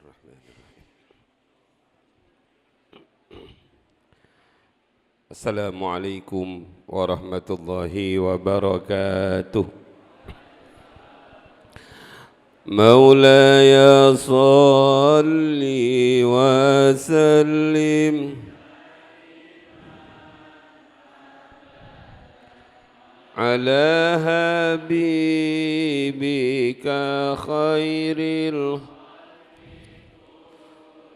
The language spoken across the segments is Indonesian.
Bismillahirrahmanirrahim. Assalamualaikum warahmatullahi wabarakatuh. Maulaya salli wa sallim ala habibika khairil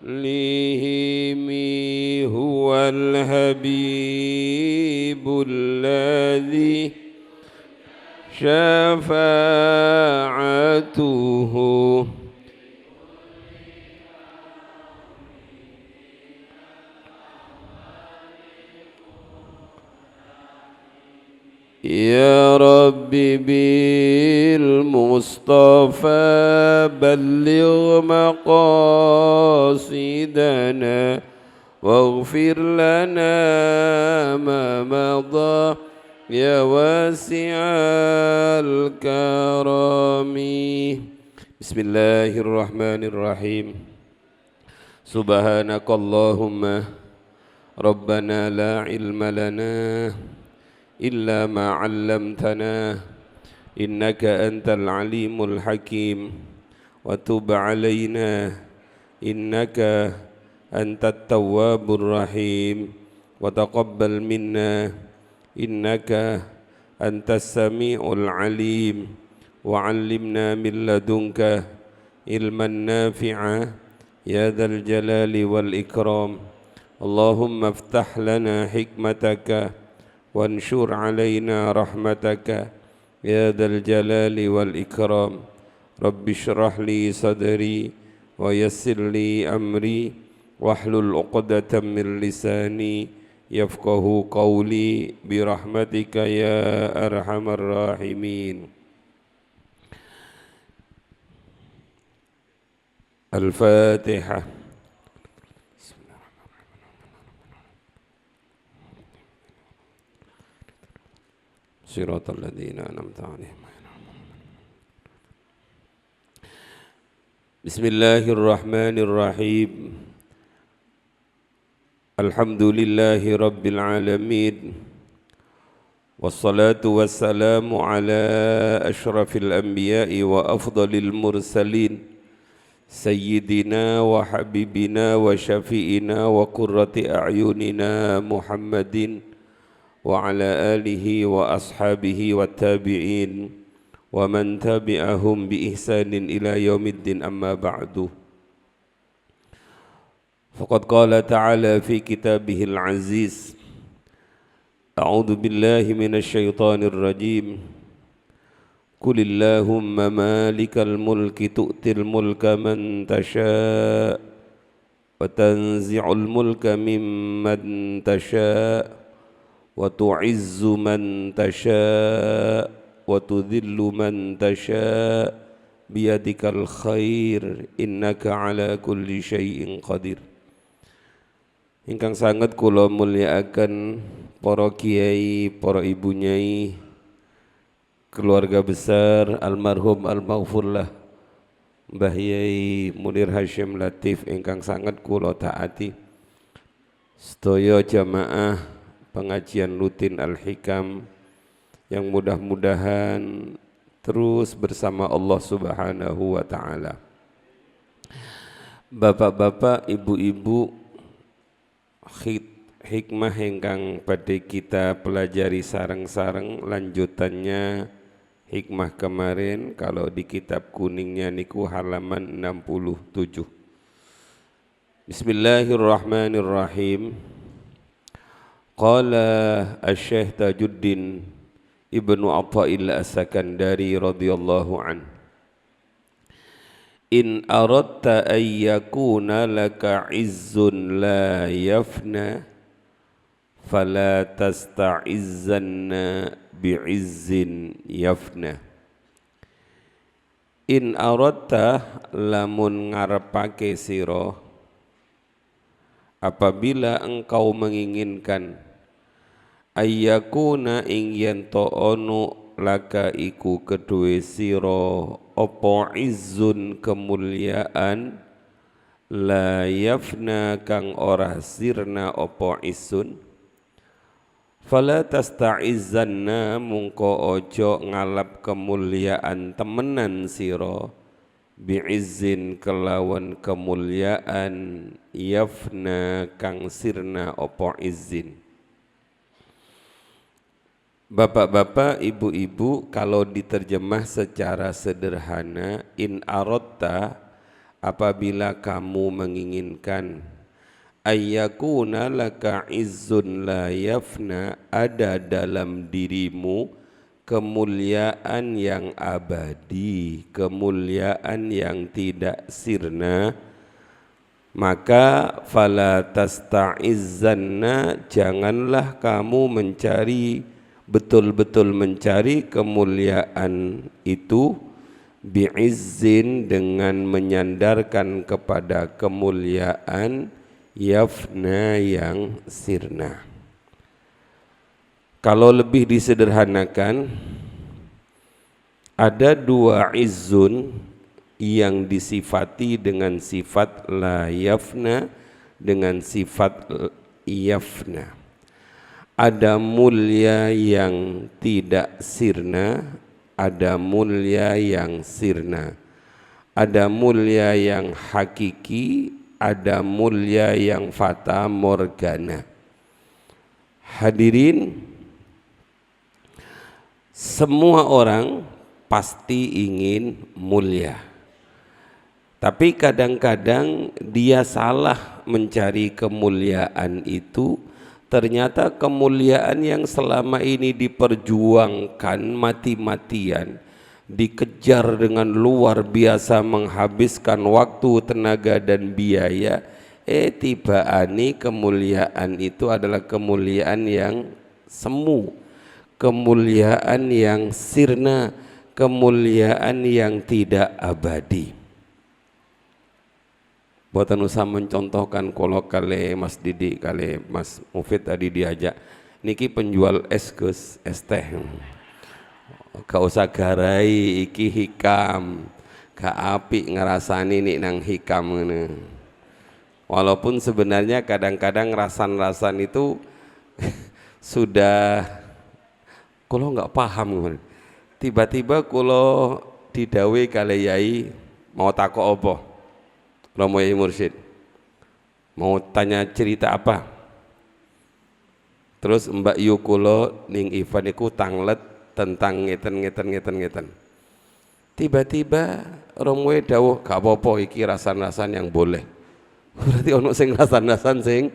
lihimi huwal habibul ladzi syafa'atuhu ya rabbi bil mustafa balligh maqasidana waghfir lana ma madha ya wasi'al karami. Bismillahirrahmanirrahim. Subhanakallahumma rabbana la ilma lana illa ma 'allamtana innaka antal alimul hakim wa tub 'alaina innaka antat tawwabur rahim wa taqabbal minna innaka antas sami'ul alim wa 'allimna min ladunka ilman nafi'a ya dzal jalali wal ikram. Allahumma iftah lana hikmataka وانشر علينا رحمتك يا ذا الجلال والإكرام. رب اشرح لي صدري ويسر لي أمري واحلل عقدة من لساني يفقه قولي برحمتك يا أرحم الراحمين. الفاتحة. صراط الذين أنعمت عليهم. بسم الله الرحمن الرحيم. الحمد لله رب العالمين والصلاة والسلام على أشرف الأنبياء وأفضل المرسلين سيدنا وحبيبنا وشفيئنا وقرة أعيننا محمد وعلى آله وأصحابه والتابعين ومن تبعهم بإحسان إلى يوم الدين. أما بعد، فقد قال تعالى في كتابه العزيز: أعوذ بالله من الشيطان الرجيم. قل اللهم مالك الملك تؤتي الملك من تشاء وتنزع الملك ممن تشاء وتعز من تشاء وتذل من تشاء بيدك الخير إنك على كل شيء قدير. Ingkang sangat kula mulyakaken para kiai, para ibu nyai, keluarga besar almarhum al-maghfurlah Mbah Yai Munir Hasyim Latif ingkang sangat kula taati, sedaya jamaah pengajian rutin Al-Hikam yang mudah-mudahan terus bersama Allah Subhanahu wa Ta'ala. Bapak-bapak, ibu-ibu, hikmah ingkang badhe kita pelajari sareng-sareng lanjutannya hikmah kemarin, kalau di kitab kuningnya niku halaman 67. Bismillahirrahmanirrahim. Qala Asy-Syaikh Tajuddin Ibnu Athail As-Sakandari radhiyallahu an, in aradta an yakuna laka izzun la yafna fala tasta'izzanna bi'izzin yafna. In aradta, lamun ngarepake sira, apabila engkau menginginkan, ayyakuna ing yen to ono laka iku kedue sira apa izzun kemuliaan, la yafna kang ora sirna opo isun, fala tasta'izzanna mungko ojo ngalap kemuliaan temenan siro, bi'izzin kelawan kemuliaan yafna kang sirna opo izin. Bapak-bapak, ibu-ibu, kalau diterjemah secara sederhana, in aradta, apabila kamu menginginkan, ayyakuna laka izzun la yafna, ada dalam dirimu kemuliaan yang abadi, kemuliaan yang tidak sirna, maka fala tasta'izzanna, janganlah kamu betul-betul mencari kemuliaan itu, bi'izzin, dengan menyandarkan kepada kemuliaan yafna yang sirna. Kalau lebih disederhanakan, ada dua izzun yang disifati dengan sifat la yafna, dengan sifat yafna. Ada mulia yang tidak sirna, ada mulia yang sirna. Ada mulia yang hakiki, ada mulia yang fata morgana. Hadirin, semua orang pasti ingin mulia, tapi kadang-kadang dia salah mencari kemuliaan itu. Ternyata kemuliaan yang selama ini diperjuangkan mati-matian, dikejar dengan luar biasa, menghabiskan waktu, tenaga dan biaya, tibaani kemuliaan itu adalah kemuliaan yang semu, kemuliaan yang sirna, kemuliaan yang tidak abadi. Buatan usah mencontohkan kalau kali Mas Didi, kali Mas Mufid tadi diajak, niki penjual es gus, es teh, gak usah garai iki hikam, gak apik ngerasani nih nang hikam ini. Walaupun sebenarnya kadang-kadang rasan-rasan itu sudah kalau nggak paham, tiba-tiba kalau didawe kali yai mau takok apa, Romo Yai Mursyid mau tanya cerita apa, terus Mbak Yu kulo ning Ivan iku tanglet tentang ngeten. Tiba-tiba Romo Yai dawuh gak apa-apa iki rasan-rasan yang boleh. Berarti ono sing rasan-rasan sing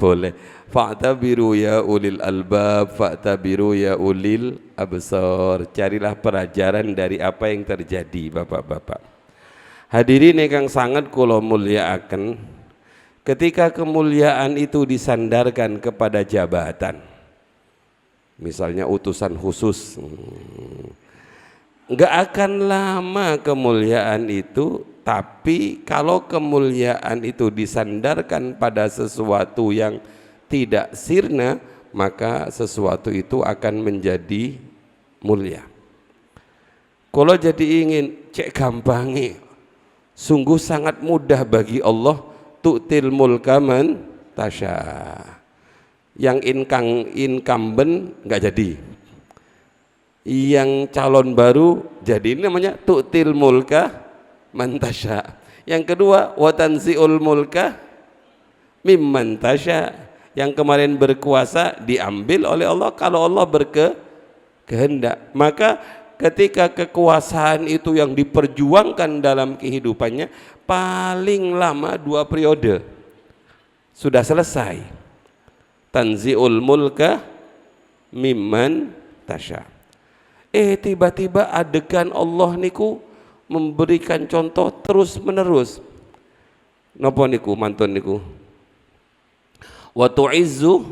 boleh. Fa'tabiru ya ulil albab, fa'tabiru ya ulil absar. Carilah pelajaran dari apa yang terjadi, bapak-bapak. Hadirin ingkang sangat kula mulyakaken, ketika kemuliaan itu disandarkan kepada jabatan, misalnya utusan khusus, enggak akan lama kemuliaan itu. Tapi kalau kemuliaan itu disandarkan pada sesuatu yang tidak sirna, maka sesuatu itu akan menjadi mulia. Kalau jadi ingin cek gampangi, sungguh sangat mudah bagi Allah, tu'til mulka man tasya. Yang incumbent nggak jadi, yang calon baru jadi. Ini namanya tu'til mulka man tasya. Yang kedua, wa tanzi'ul mulka mimman tasya. Yang kemarin berkuasa diambil oleh Allah kalau Allah berkehendak. Maka ketika kekuasaan itu yang diperjuangkan dalam kehidupannya, paling lama 2 periode sudah selesai. Tanzi'ul mulka mimman tasya. Tiba-tiba adegan Allah niku memberikan contoh terus menerus. Napa niku mantun niku? Wa tu'izzu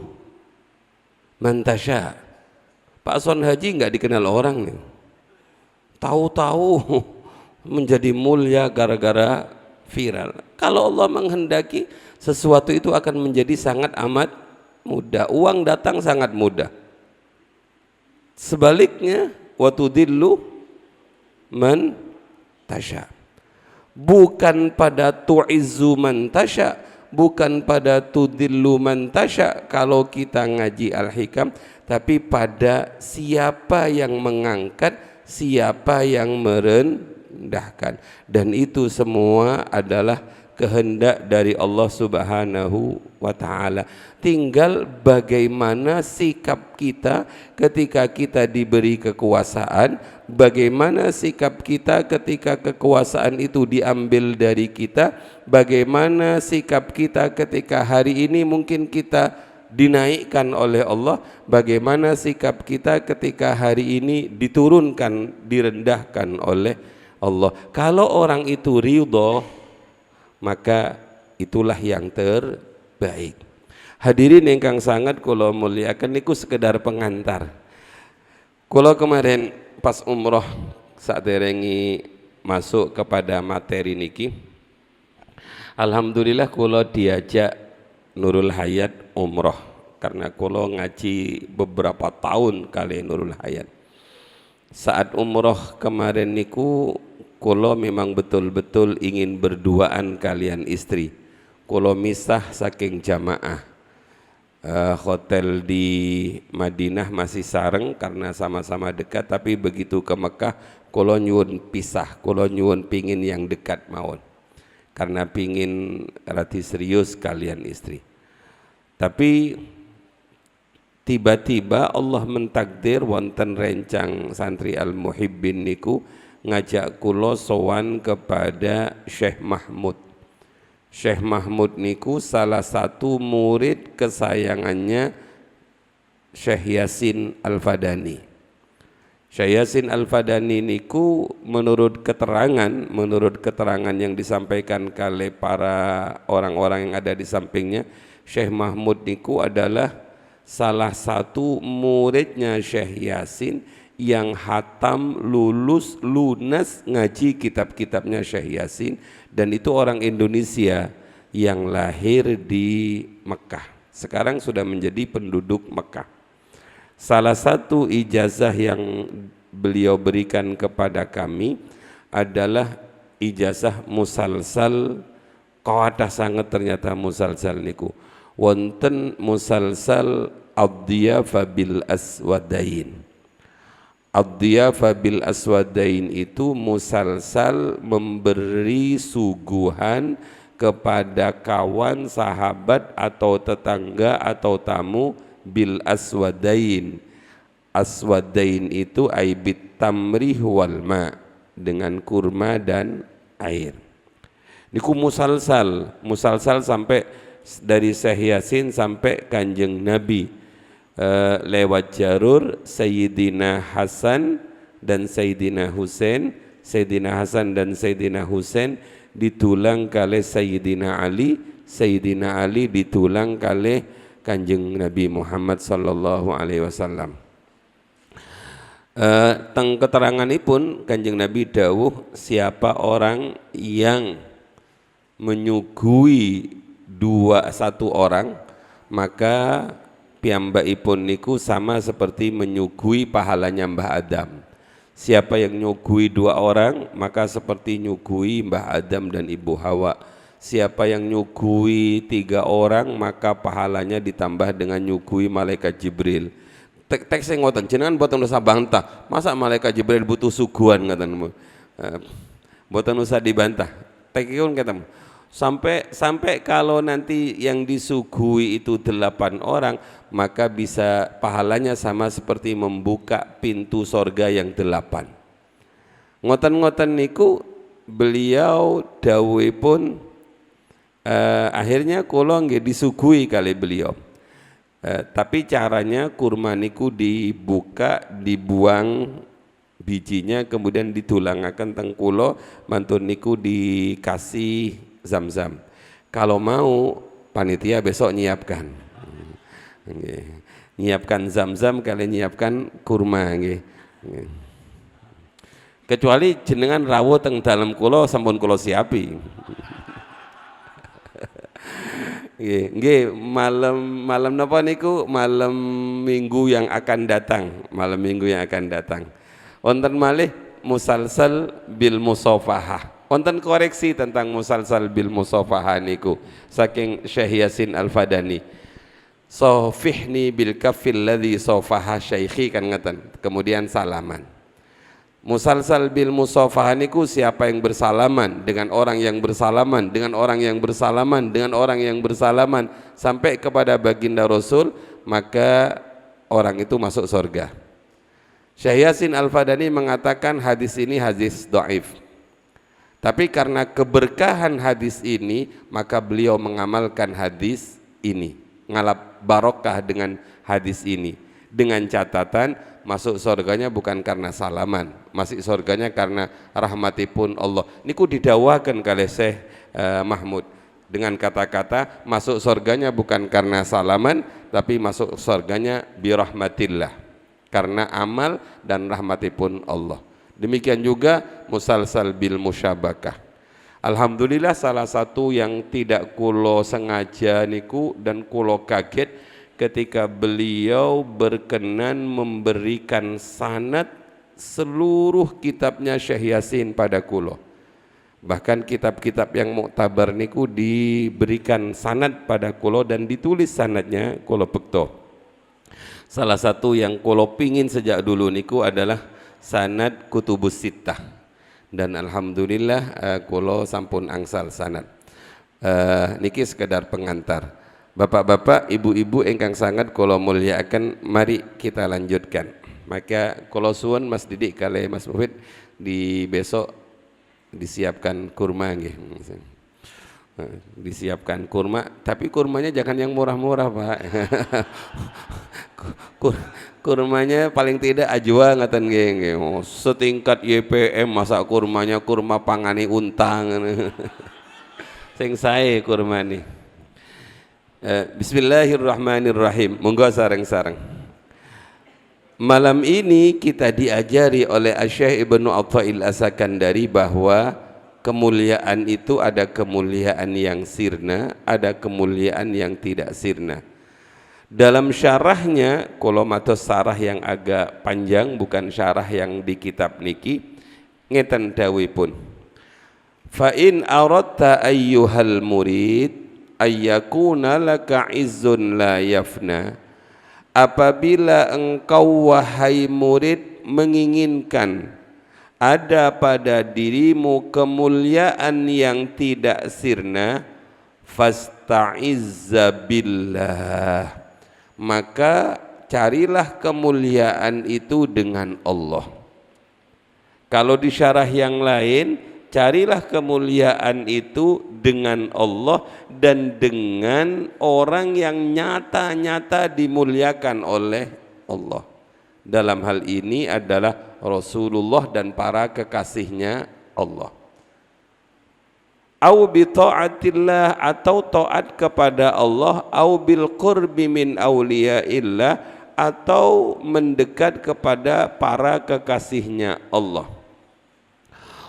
man tasya. Pak Son Haji enggak dikenal orang nih. Tahu-tahu menjadi mulia gara-gara viral. Kalau Allah menghendaki, sesuatu itu akan menjadi sangat amat mudah. Uang datang sangat mudah. Sebaliknya, wa tudillu man tasya. bukan pada tu'izzu man tasya, bukan pada tudillu man tasya kalau kita ngaji Al-Hikam, tapi pada siapa yang mengangkat, siapa yang merendahkan. Dan itu semua adalah kehendak dari Allah Subhanahu wa ta'ala. Tinggal bagaimana sikap kita ketika kita diberi kekuasaan, bagaimana sikap kita ketika kekuasaan itu diambil dari kita, bagaimana sikap kita ketika hari ini mungkin kita dinaikkan oleh Allah, bagaimana sikap kita ketika hari ini diturunkan, direndahkan oleh Allah. Kalau orang itu ridho, maka itulah yang terbaik. Hadirin ingkang sangat kula muliakan, niku sekedar pengantar. Kula kemarin pas umroh saderengi masuk kepada materi niki, alhamdulillah kula diajak Nurul Hayat umroh, karena kula ngaji beberapa tahun kali Nurul Hayat. Saat umroh kemarin niku kula memang betul-betul ingin berduaan kalian istri. Kula misah saking jamaah. Hotel di Madinah masih sareng karena sama-sama dekat, tapi begitu ke Mekah kula nyuwun pisah, kula nyuwun pingin yang dekat mawon, karena pingin rati serius kalian istri. Tapi tiba-tiba Allah mentakdir wonten rencang santri Al-Muhibbin niku ngajak kula sowan kepada Syekh Mahmud. Syekh Mahmud niku salah satu murid kesayangannya Syekh Yasin Al-Fadani. Syekh Yasin Al-Fadani niku menurut keterangan yang disampaikan oleh para orang-orang yang ada di sampingnya, Syekh Mahmud niku adalah salah satu muridnya Syekh Yasin yang hatam, lulus, lunas ngaji kitab-kitabnya Syekh Yasin, dan itu orang Indonesia yang lahir di Mekah, sekarang sudah menjadi penduduk Mekah. Salah satu ijazah yang beliau berikan kepada kami adalah ijazah musalsal. Kawadah sangat ternyata musalsal niku wonten musalsal ad-diyafa bil aswadain. Ad-diyafa bil aswadain itu musalsal memberi suguhan kepada kawan, sahabat atau tetangga atau tamu bil aswadain. Aswadain itu aibit tamrih wal ma, dengan kurma dan air. Niku musalsal sampai dari Syekh Yasin sampai Kanjeng Nabi. Lewat jalur Sayyidina Hasan dan Sayyidina Husain, Sayyidina Hasan dan Sayyidina Husain ditulang kali Sayyidina Ali, Sayyidina Ali ditulang kali Kanjeng Nabi Muhammad sallallahu alaihi wasallam. Teng keteranganipun Kanjeng Nabi dawuh, siapa orang yang menyuguhi satu orang, maka piyambakipun niku sama seperti menyuguhi pahalanya Mbah Adam. Siapa yang nyuguhi 2 orang, maka seperti nyuguhi Mbah Adam dan Ibu Hawa. Siapa yang nyuguhi 3 orang, maka pahalanya ditambah dengan nyuguhi malaikat Jibril. Teks sing ngoten jenengan boten usah bantah. Masa malaikat Jibril butuh suguhan ngoten. Boten usah dibantah. Tekipun ketemu. Sampai kalau nanti yang disuguhi itu 8 orang, maka bisa pahalanya sama seperti membuka pintu sorga yang 8. Ngoten-ngoten niku beliau dawuhipun, akhirnya kula nggih disuguhi kali beliau. Tapi caranya kurma niku dibuka, dibuang bijinya, kemudian ditulangaken teng kula, mantun niku dikasih Zam-zam. Kalau mau panitia besok nyiapkan. Nyiapkan zam-zam, kalian nyiapkan kurma nggih. Kecuali jenengan rawuh teng dalem kula sampun kula siapi. Nggih, malam napa niku? Malam Minggu yang akan datang, wonten malih musalsal bil musafahah. Wonten koreksi tentang musalsal bil musafahah niku saking Syekh Yasin Al-Fadani. Sofihni bil kafil ladzi safaha syaikhi kan ngeten. Kemudian salaman. Musalsal bil musafahah niku siapa yang bersalaman dengan orang yang bersalaman dengan orang yang bersalaman dengan orang yang bersalaman sampai kepada baginda Rasul, maka orang itu masuk surga. Syekh Yasin Al-Fadani mengatakan hadis ini hadis dhaif. Tapi karena keberkahan hadis ini, maka beliau mengamalkan hadis ini, ngalap barokah dengan hadis ini, dengan catatan masuk surganya bukan karena salaman, masuk surganya karena rahmatipun Allah. Niku didawakan kali Syekh Mahmud dengan kata-kata masuk surganya bukan karena salaman, tapi masuk surganya birahmatillah, karena amal dan rahmatipun Allah. Demikian juga musalsal bil musyabakah. Alhamdulillah salah satu yang tidak kulo sengaja niku dan kulo kaget ketika beliau berkenan memberikan sanad seluruh kitabnya Syekh Yasin pada kulo. Bahkan kitab-kitab yang muktabar niku diberikan sanad pada kulo dan ditulis sanadnya kulo bekto. Salah satu yang kulo pingin sejak dulu niku adalah sanad kutubus sittah, dan alhamdulillah kulo sampun angsal sanad. Niki sekedar pengantar. Bapak-bapak, ibu-ibu ingkang sangat kula mulyakaken, mari kita lanjutkan. Maka kula suwun Mas Didik kali Mas Mufid di besok disiapkan kurma nggih. Disiapkan kurma, tapi kurmanya jangan yang murah-murah, Pak. Kurmanya paling tidak ajwa ngaten nggih. Setingkat YPM masa kurmanya kurma pangani untang. Sing sae kurmane. Bismillahirrahmanirrahim. Monggo sareng-sareng. Malam ini kita diajari oleh Syekh Ibnu Athail As-Sakandari bahwa kemuliaan itu ada kemuliaan yang sirna, ada kemuliaan yang tidak sirna. Dalam syarahnya, kalau matos syarah yang agak panjang, bukan syarah yang di kitab niki, ngeten dawuhipun. Fa in aradta ayyuhal murid ayyakuna laka izzun la yafna, apabila engkau wahai murid menginginkan ada pada dirimu kemuliaan yang tidak sirna, fasta'izza billah, maka carilah kemuliaan itu dengan Allah. Kalau di syarah yang lain, carilah kemuliaan itu dengan Allah dan dengan orang yang nyata-nyata dimuliakan oleh Allah. Dalam hal ini adalah Rasulullah dan para kekasihnya Allah. Au bi ta'atillah, atau taat kepada Allah, au bil qurbi min auliyaillah, atau mendekat kepada para kekasihnya Allah.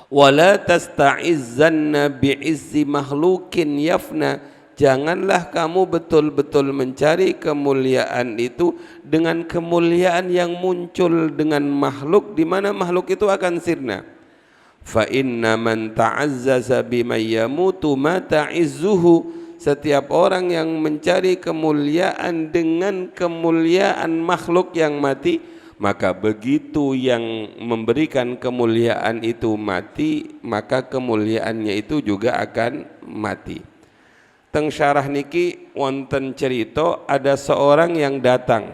Wala tasta'izzanna bi'izzi makhlukin yafna, janganlah kamu betul-betul mencari kemuliaan itu dengan kemuliaan yang muncul dengan makhluk, di mana makhluk itu akan sirna. Fa inna man ta'azzaza bima yamutu ma ta'izzuhu, setiap orang yang mencari kemuliaan dengan kemuliaan makhluk yang mati, maka begitu yang memberikan kemuliaan itu mati, maka kemuliaannya itu juga akan mati. Teng syarah niki wonten cerita ada seorang yang datang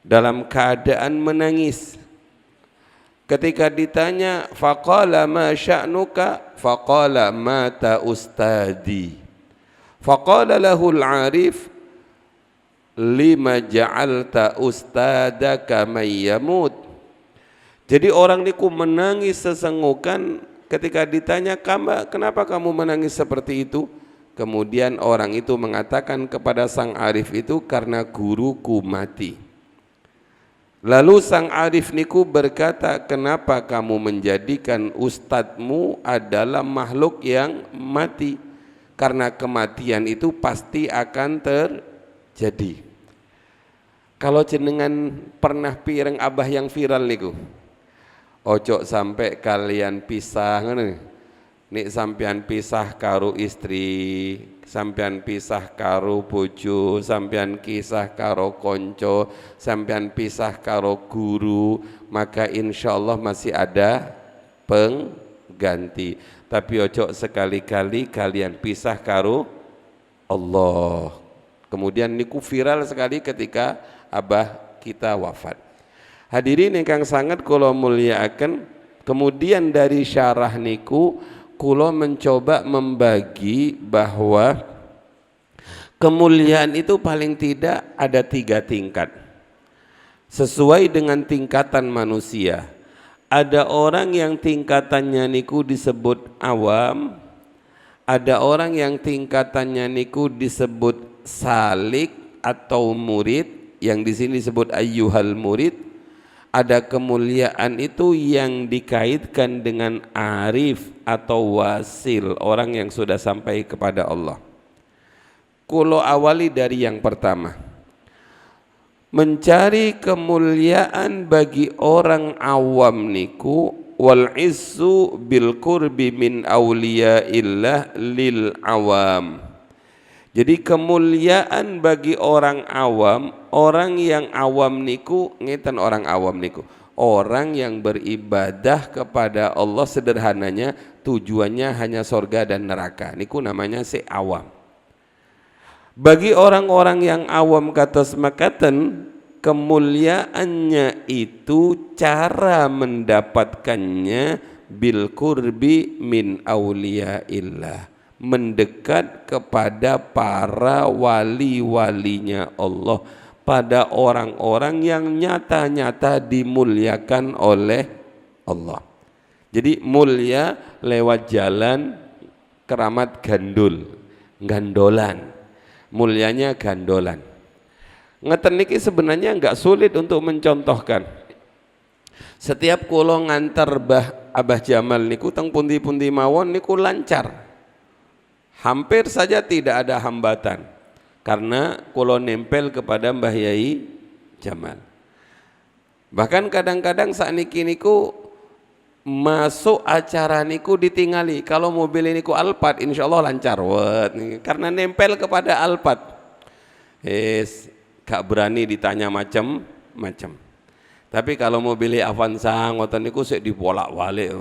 dalam keadaan menangis. Ketika ditanya, faqala ma sya'nuka, faqala mata ustadi. Faqala lahul arif, lima ja'alta ustadaka mayyamut. Jadi orang niku menangis sesenggukan ketika ditanya, kenapa kamu menangis seperti itu? Kemudian orang itu mengatakan kepada sang arif itu, karena guruku mati. Lalu sang arif niku berkata, kenapa kamu menjadikan ustadmu adalah makhluk yang mati? Karena kematian itu pasti akan terjadi. Kalau jenengan pernah pireng abah yang viral niku, ojo sampai kalian pisah, nek sampean pisah karo istri, sampean pisah karo bojo, sampean kisah karo konco, sampean pisah karo guru, maka insya Allah masih ada pengganti. Tapi ojo sekali-kali kalian pisah karo Allah. Kemudian niku viral sekali ketika abah kita wafat. Hadirin ingkang sangat kula mulyakaken, kemudian dari syarah niku kula mencoba membagi bahwa kemuliaan itu paling tidak ada 3 tingkat sesuai dengan tingkatan manusia. Ada orang yang tingkatannya niku disebut awam, ada orang yang tingkatannya niku disebut salik atau murid, yang di sini disebut ayyuhal murid. Ada kemuliaan itu yang dikaitkan dengan arif atau wasil, orang yang sudah sampai kepada Allah. Kulo awali dari yang pertama. Mencari kemuliaan bagi orang awam niku wal izzu bil qurbi min auliyaillah lil awam. Jadi kemuliaan bagi orang awam, orang yang awam niku ngeten, orang awam niku orang yang beribadah kepada Allah, sederhananya tujuannya hanya surga dan neraka, niku namanya si awam. Bagi orang-orang yang awam kata semakaten, kemuliaannya itu cara mendapatkannya bil qurbi min auliyaillah, mendekat kepada para wali-walinya Allah, pada orang-orang yang nyata-nyata dimuliakan oleh Allah. Jadi mulia lewat jalan keramat gandolan, mulianya gandolan. Ngeten niki sebenarnya enggak sulit untuk mencontohkan. Setiap kula ngantar Abah Jamal niku teng pundi-pundi mawon niku lancar. Hampir saja tidak ada hambatan karena kula nempel kepada Mbah Yai Jamal. Bahkan kadang-kadang sakniki niku masuk acara niku ditingali, kalau mobil niku Alphard insyaallah lancar karena nempel kepada Alphard. Gak berani ditanya macam-macam. Tapi kalau mobilnya Avanza ngoten niku sik dibolak-balik.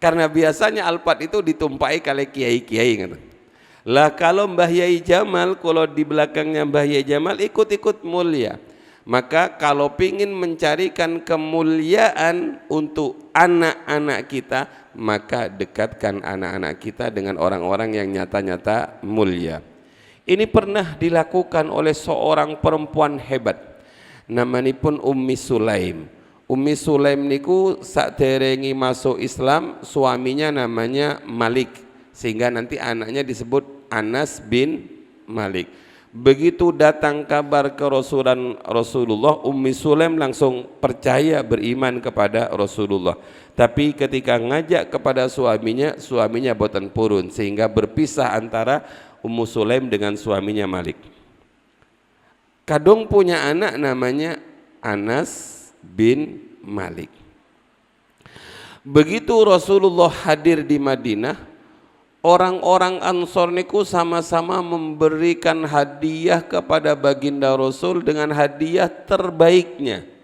Karena biasanya Alphard itu ditumpai kali kiai-kiai gitu. Lah kalau Mbah Yai Jamal, kalau di belakangnya Mbah Yai Jamal ikut-ikut mulia. Maka kalau pingin mencarikan kemuliaan untuk anak-anak kita, maka dekatkan anak-anak kita dengan orang-orang yang nyata-nyata mulia. Ini pernah dilakukan oleh seorang perempuan hebat, namanipun Ummi Sulaim. Ummi Sulaim niku saderengi masuk Islam, suaminya namanya Malik, sehingga nanti anaknya disebut Anas bin Malik. Begitu datang kabar ke Rasulullah, Ummi Sulaim langsung percaya, beriman kepada Rasulullah. Tapi ketika ngajak kepada suaminya boten purun, sehingga berpisah antara Ummu Sulaim dengan suaminya Malik. Kadung punya anak namanya Anas bin Malik. Begitu Rasulullah hadir di Madinah, orang-orang Ansor niku sama-sama memberikan hadiah kepada baginda Rasul dengan hadiah terbaiknya.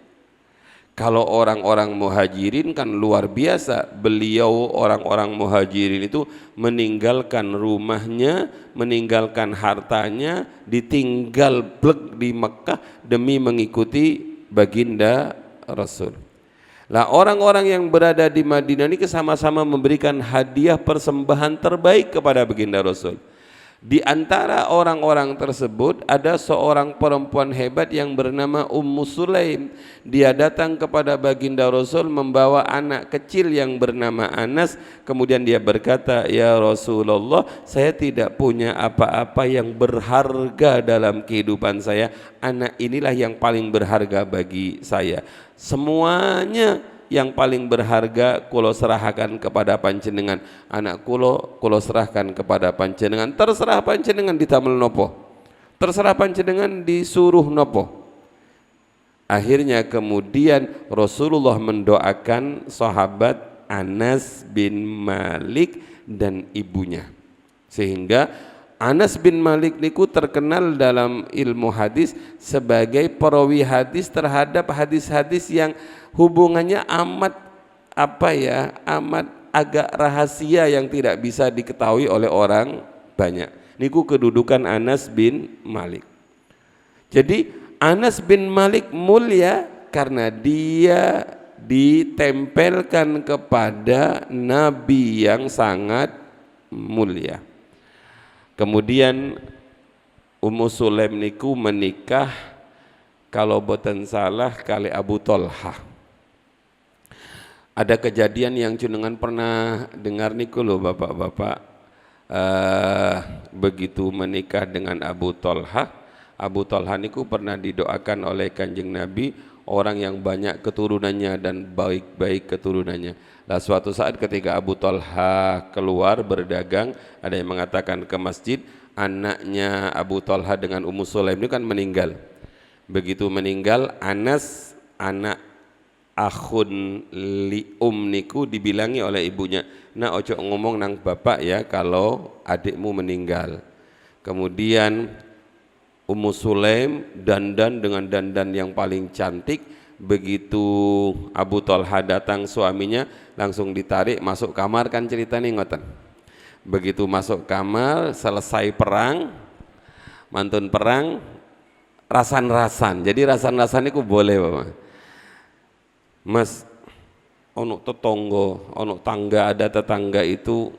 Kalau orang-orang muhajirin kan luar biasa, beliau orang-orang muhajirin itu meninggalkan rumahnya, meninggalkan hartanya, ditinggal blek di Mekah demi mengikuti baginda Rasul. Lah orang-orang yang berada di Madinah ini sama-sama memberikan hadiah persembahan terbaik kepada baginda Rasul. Di antara orang-orang tersebut ada seorang perempuan hebat yang bernama Ummu Sulaim. Dia datang kepada baginda Rasul membawa anak kecil yang bernama Anas. Kemudian dia berkata, "Ya Rasulullah, saya tidak punya apa-apa yang berharga dalam kehidupan saya. Anak inilah yang paling berharga bagi saya. Semuanya yang paling berharga kulo serahkan kepada panjenengan. Anak kulo serahkan kepada panjenengan. Terserah panjenengan ditamel nopo, terserah panjenengan disuruh nopo." Akhirnya kemudian Rasulullah mendoakan sahabat Anas bin Malik dan ibunya. Sehingga Anas bin Malik niku terkenal dalam ilmu hadis sebagai perawi hadis terhadap hadis-hadis yang hubungannya amat amat agak rahasia yang tidak bisa diketahui oleh orang banyak. Niku kedudukan Anas bin Malik. Jadi Anas bin Malik mulia karena dia ditempelkan kepada Nabi yang sangat mulia. Kemudian Ummu Sulaim niku menikah kalau boten salah kali Abu Thalhah. Ada kejadian yang jenengan pernah dengar niku loh bapak-bapak, begitu menikah dengan Abu Thalhah. Abu Thalhah niku pernah didoakan oleh Kanjeng Nabi orang yang banyak keturunannya dan baik-baik keturunannya. Nah, suatu saat ketika Abu Thalhah keluar berdagang, ada yang mengatakan ke masjid, anaknya Abu Thalhah dengan Ummu Sulaim itu kan meninggal. Begitu meninggal, Anas anak akhun li niku dibilangi oleh ibunya, nah ojo ngomong nang bapak ya kalau adikmu meninggal. Kemudian Ummu Sulaim dandan dengan dandan yang paling cantik. Begitu Abu Thalhah datang suaminya langsung ditarik masuk kamar, kan ceritanya ngoten. Begitu masuk kamar selesai perang, mantun perang rasan-rasan. Jadi rasan-rasan itu boleh Bapak. Mas, ono tetangga, ono tangga, ada tetangga itu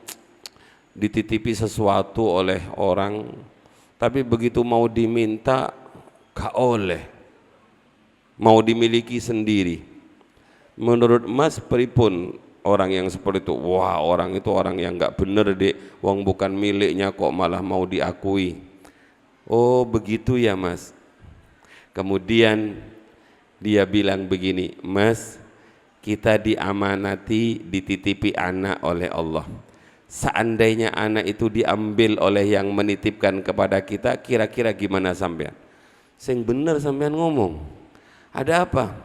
dititipi sesuatu oleh orang, tapi begitu mau diminta gak oleh, mau dimiliki sendiri. Menurut Mas pripun orang yang seperti itu? Wah, orang itu orang yang gak bener dek, wong bukan miliknya kok malah mau diakui. Oh begitu ya Mas. Kemudian dia bilang begini, Mas, kita diamanati, dititipi anak oleh Allah. Seandainya anak itu diambil oleh yang menitipkan kepada kita, kira-kira gimana sampean? Sing bener sampean ngomong. Ada apa?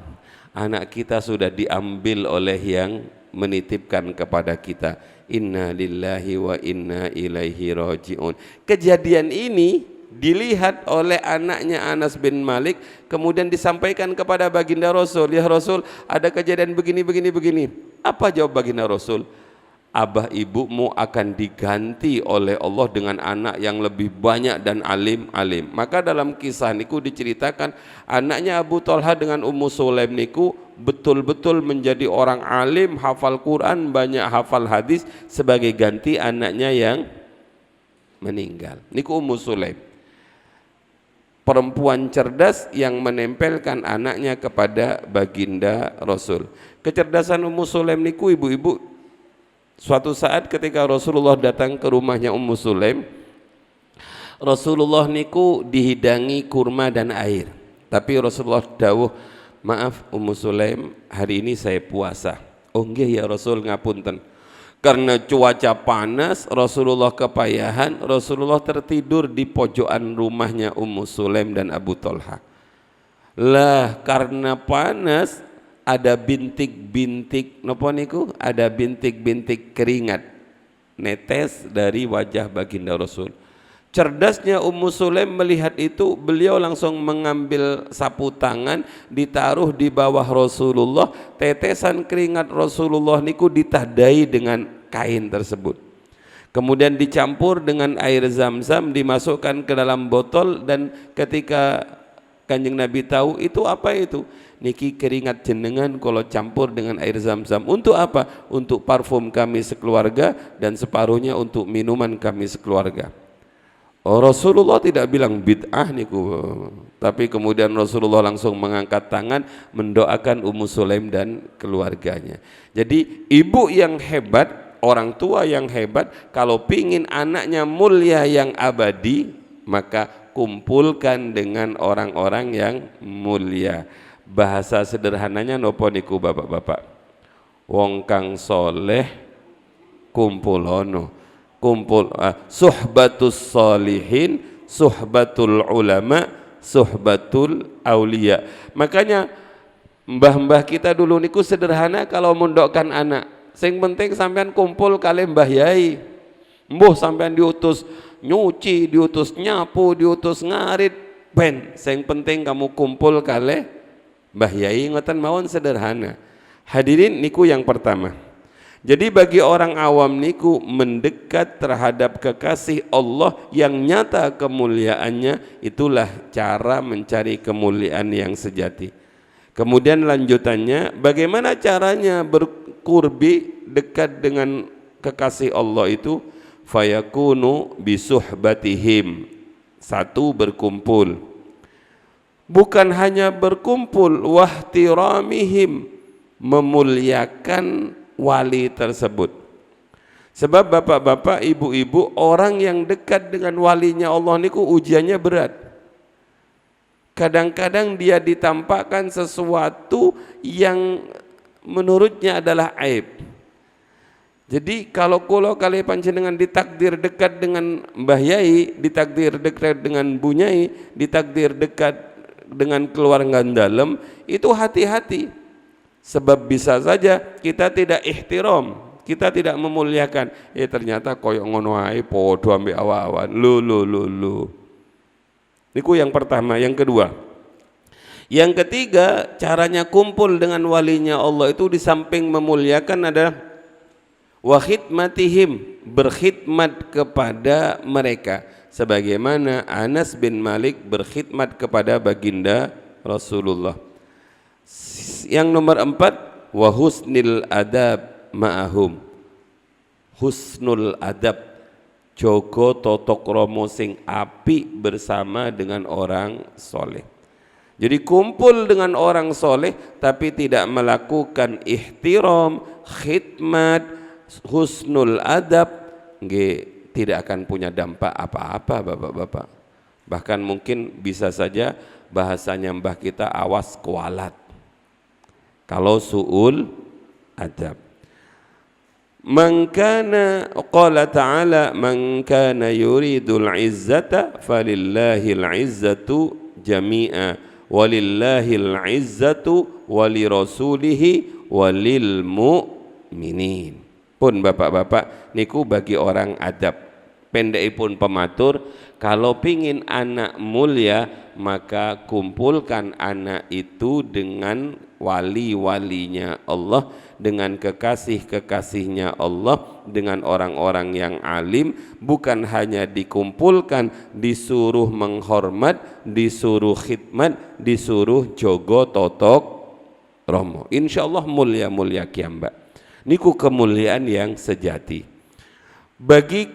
Anak kita sudah diambil oleh yang menitipkan kepada kita. Inna lillahi wa inna ilaihi raji'un. Kejadian ini dilihat oleh anaknya Anas bin Malik, kemudian disampaikan kepada baginda Rasul. Ya Rasul, ada kejadian begini. Apa jawab baginda Rasul? Abah ibumu akan diganti oleh Allah dengan anak yang lebih banyak dan alim. Maka dalam kisah niku diceritakan anaknya Abu Thalhah dengan Ummu Sulaim niku betul-betul menjadi orang alim, hafal Quran, banyak hafal hadis sebagai ganti anaknya yang meninggal. Niku Ummu Sulaim, perempuan cerdas yang menempelkan anaknya kepada baginda Rasul. Kecerdasan Ummu Sulaim niku ibu-ibu, suatu saat ketika Rasulullah datang ke rumahnya Ummu Sulaim, Rasulullah niku dihidangi kurma dan air. Tapi Rasulullah dawuh, maaf Ummu Sulaim, hari ini saya puasa. Oh nggih ya Rasul, ngapunten. Karena cuaca panas, Rasulullah kepayahan, Rasulullah tertidur di pojokan rumahnya Ummu Sulaim dan Abu Thalhah. Lah karena panas, ada bintik-bintik napa niku? Ada bintik-bintik keringat netes dari wajah baginda Rasul. Cerdasnya Ummu Sulaim melihat itu, beliau langsung mengambil sapu tangan, ditaruh di bawah Rasulullah, tetesan keringat Rasulullah niku ditadai dengan kain tersebut. Kemudian dicampur dengan air zam-zam, dimasukkan ke dalam botol, dan ketika Kanjeng Nabi tahu itu apa itu? Niki keringat jenengan kalau campur dengan air zam-zam. Untuk apa? Untuk parfum kami sekeluarga dan separuhnya untuk minuman kami sekeluarga. Oh, Rasulullah tidak bilang bid'ah niku, tapi kemudian Rasulullah langsung mengangkat tangan mendoakan Ummu Sulaim dan keluarganya. Jadi ibu yang hebat, orang tua yang hebat, kalau pingin anaknya mulia yang abadi, maka kumpulkan dengan orang-orang yang mulia. Bahasa sederhananya nopo niku bapak-bapak? Wong kang soleh kumpulono. Suhbatus solihin, suhbatul ulama, suhbatul aulia. Makanya mbah-mbah kita dulu niku sederhana kalau mondokkan anak. Sing penting sampean kumpul kali Mbah Yai. Mbuh sampean diutus nyuci, diutus nyapu, diutus ngarit, ben sing penting kamu kumpul kali Mbah Yai, ngoten mawon, sederhana. Hadirin, niku yang pertama. Jadi bagi orang awam niku mendekat terhadap kekasih Allah yang nyata kemuliaannya, itulah cara mencari kemuliaan yang sejati. Kemudian lanjutannya, bagaimana caranya berkurbi, dekat dengan kekasih Allah itu? Fayakunu bisuhbatihim, satu, berkumpul. Bukan hanya berkumpul, wahtiramihim, memuliakan wali tersebut. Sebab bapak-bapak, ibu-ibu, orang yang dekat dengan walinya Allah niku ujiannya berat. Kadang-kadang dia ditampakkan sesuatu yang menurutnya adalah aib. Jadi kalau kulo kali panjenengan ditakdir dekat dengan Mbah Yai, ditakdir dekat dengan Bu Nyai, ditakdir dekat dengan keluarga dalam, itu hati-hati. Sebab bisa saja kita tidak ihtiram, kita tidak memuliakan. Ternyata koyok ngono ae podo ambek awa-awan. Lu. Niku yang pertama. Yang kedua, yang ketiga, caranya kumpul dengan walinya Allah itu di samping memuliakan adalah wa khidmatihim, berkhidmat kepada mereka, sebagaimana Anas bin Malik berkhidmat kepada baginda Rasulullah. Yang nomor 4, wa husnil adab ma'ahum, husnul adab, jogo totok romo sing api bersama dengan orang soleh. Jadi kumpul dengan orang soleh tapi tidak melakukan ihtiram, khidmat, husnul adab, tidak akan punya dampak apa-apa bapak-bapak. Bahkan mungkin bisa saja bahasanya mbah kita, awas kualat kalau su'ul adab. Man kana, qala ta'ala, man kana yuridul izzata falillahil izzatu jami'a walillahil izzatu walirasulihi walil mu'minin. Pun bapak-bapak niku bagi orang adab, pendekipun pematur, kalau pingin anak mulia maka kumpulkan anak itu dengan wali-walinya Allah, dengan kekasih-kekasihnya Allah, dengan orang-orang yang alim. Bukan hanya dikumpulkan, disuruh menghormat, disuruh khidmat, disuruh jogo totok romo. Insyaallah mulia-mulia kiambak. Niku kemuliaan yang sejati. Bagi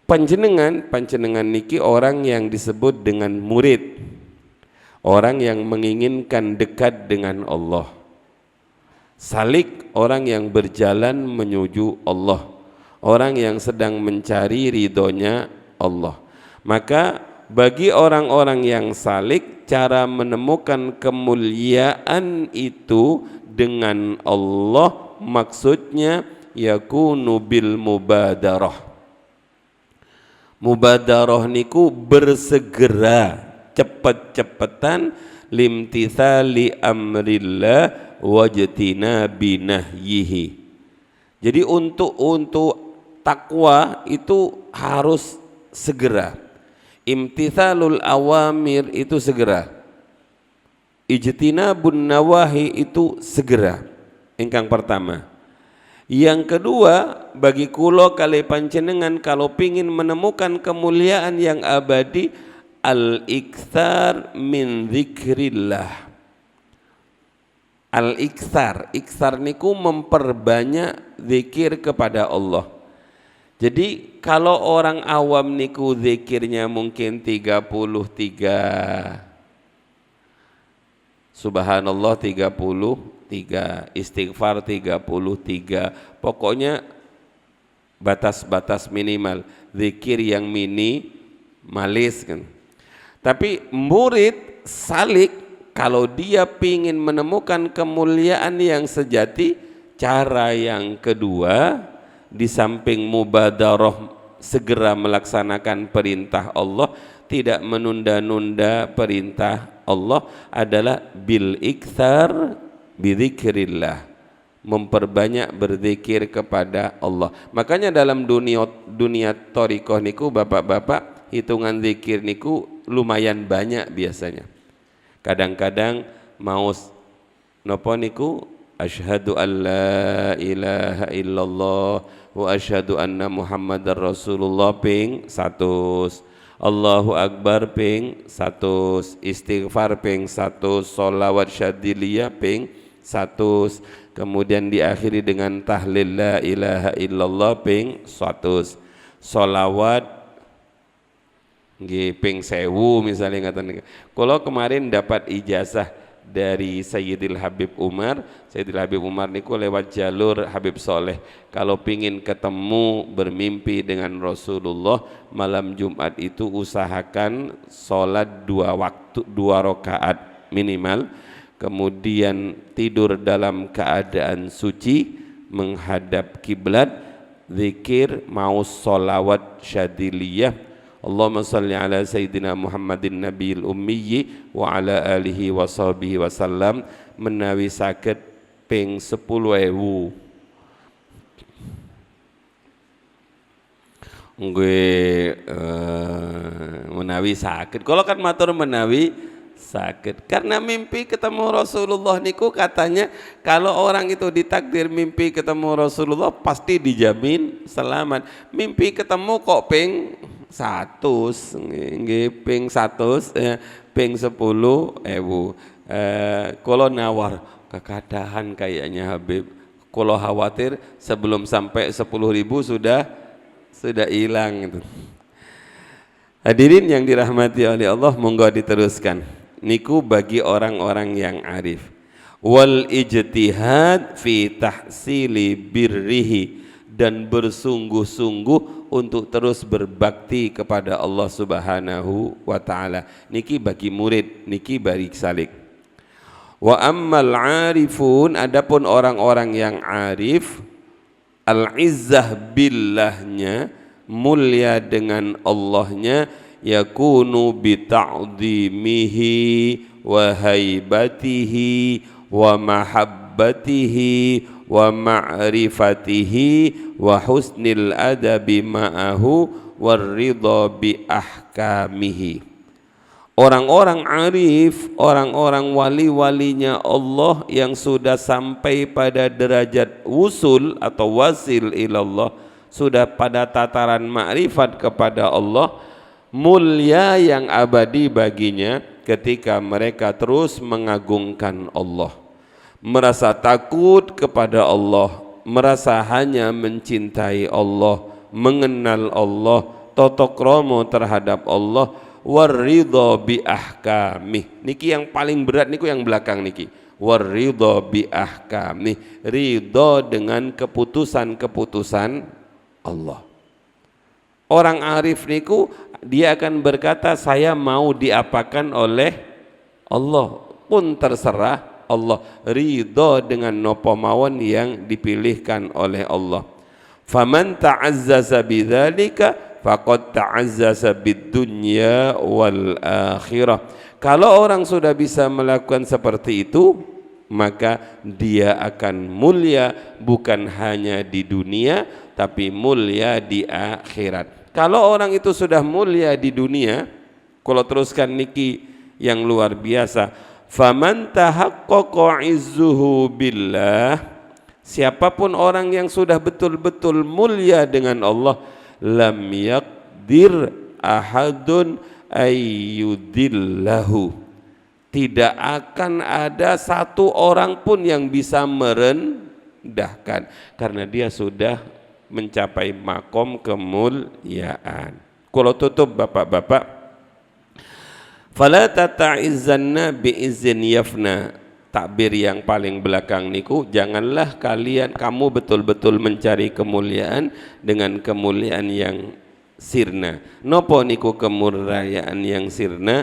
panjenengan niki orang yang disebut dengan murid, orang yang menginginkan dekat dengan Allah. Salik, orang yang berjalan menuju Allah, orang yang sedang mencari ridhonya Allah. Maka bagi orang-orang yang salik, cara menemukan kemuliaan itu dengan Allah, maksudnya yakunu bil mubadarah. Mubadarah niku bersegera, cepet-cepetan, limtithali amrillah wajtina binahyihi. Jadi untuk takwa itu harus segera. Imtithalul awamir itu segera. Ijtinabun nawahi itu segera. Ingkang pertama. Yang kedua, bagi kulo kali panjenengan kalau pingin menemukan kemuliaan yang abadi, al-iktsar min dzikrillah. Al-iktsar, iktsar niku memperbanyak zikir kepada Allah. Jadi kalau orang awam niku zikirnya mungkin 33, subhanallah 33, istighfar 33, pokoknya batas-batas minimal, zikir yang minimalis kan. Tapi murid salik, kalau dia pingin menemukan kemuliaan yang sejati, cara yang kedua, di samping mubadarah, segera melaksanakan perintah Allah, tidak menunda-nunda perintah Allah, adalah bil iktsar bidzikrillah, memperbanyak berzikir kepada Allah. Makanya dalam dunia thariqah niku bapak-bapak, hitungan zikir niku lumayan banyak biasanya. Kadang-kadang mau nopo niku asyhadu an la ilaha illallah wa asyhadu anna muhammadar rasulullah ping 100, Allahu akbar ping 100, istighfar ping 100, sholawat syadiliyah ping 100, kemudian diakhiri dengan tahlil la ilaha illallah ping 100, sholawat nggih ping 1000 misalnya ngaten. Kalau kemarin dapat ijazah dari Sayyidil Habib Umar. Sayyidil Habib Umar niku lewat jalur Habib Soleh. Kalau pingin ketemu bermimpi dengan Rasulullah malam Jumat itu usahakan sholat 2 waktu 2 rakaat minimal, kemudian tidur dalam keadaan suci menghadap kiblat, zikir mau sholawat syadiliyah, Allahumma salli ala Sayyidina Muhammadin Nabiyil Ummiyyi wa ala alihi wa sahbihi wa sallam menawi saged ping 10.000. Nggih menawi saged. Kalau kan matur menawi saged. Karena mimpi ketemu Rasulullah niku katanya kalau orang itu ditakdir mimpi ketemu Rasulullah pasti dijamin selamat. Mimpi ketemu kok ping 100 nggih ping 100 ping 10.000. Kalau nawar kekadahan kayaknya Habib, kalau khawatir sebelum sampai 10.000 sudah hilang gitu. Hadirin yang dirahmati oleh Allah, monggo diteruskan. Niku bagi orang-orang yang arif. Wal ijtihad fi tahsili birrihi, dan bersungguh-sungguh untuk terus berbakti kepada Allah Subhanahu wa taala. Niki bagi murid, niki bagi salik. Wa ammal arifun, adapun orang-orang yang arif, al-izzah billahnya, mulia dengan Allahnya, yakunu bi ta'dhimihi wa haibatihi wa mahabbatihi wa ma'rifatihi wa husnil adabi ma'ahu warridha bi ahkamihi. Orang-orang arif, orang-orang wali-walinya Allah yang sudah sampai pada derajat wusul atau wasil ilallah, sudah pada tataran ma'rifat kepada Allah, mulia yang abadi baginya ketika mereka terus mengagungkan Allah, merasa takut kepada Allah, merasa hanya mencintai Allah, mengenal Allah, totokromo terhadap Allah, waridho bi ahkamih. Niki yang paling berat niku yang belakang niki. Waridho bi ahkamih, ridho dengan keputusan-keputusan Allah. Orang arif niku dia akan berkata saya mau diapakan oleh Allah pun terserah Allah, ridho dengan nopo mawon yang dipilihkan oleh Allah. Faman ta'azzaza bidzalika faqad ta'azzaza bid-dunya wal akhirah. Kalau orang sudah bisa melakukan seperti itu, maka dia akan mulia bukan hanya di dunia tapi mulia di akhirat. Kalau orang itu sudah mulia di dunia, kalau teruskan niki yang luar biasa, faman tahaqqaqa izzuhu billah, siapapun orang yang sudah betul-betul mulia dengan Allah, lam yaqdir ahadun ayyudillahu, tidak akan ada satu orang pun yang bisa merendahkan karena dia sudah mencapai makom kemuliaan. Kalau tutup bapak-bapak, fala tata'izzanna bi'izzin yafna, takbir yang paling belakang niku, janganlah kamu betul-betul mencari kemuliaan dengan kemuliaan yang sirna. Nopo niku kemuliaan yang sirna?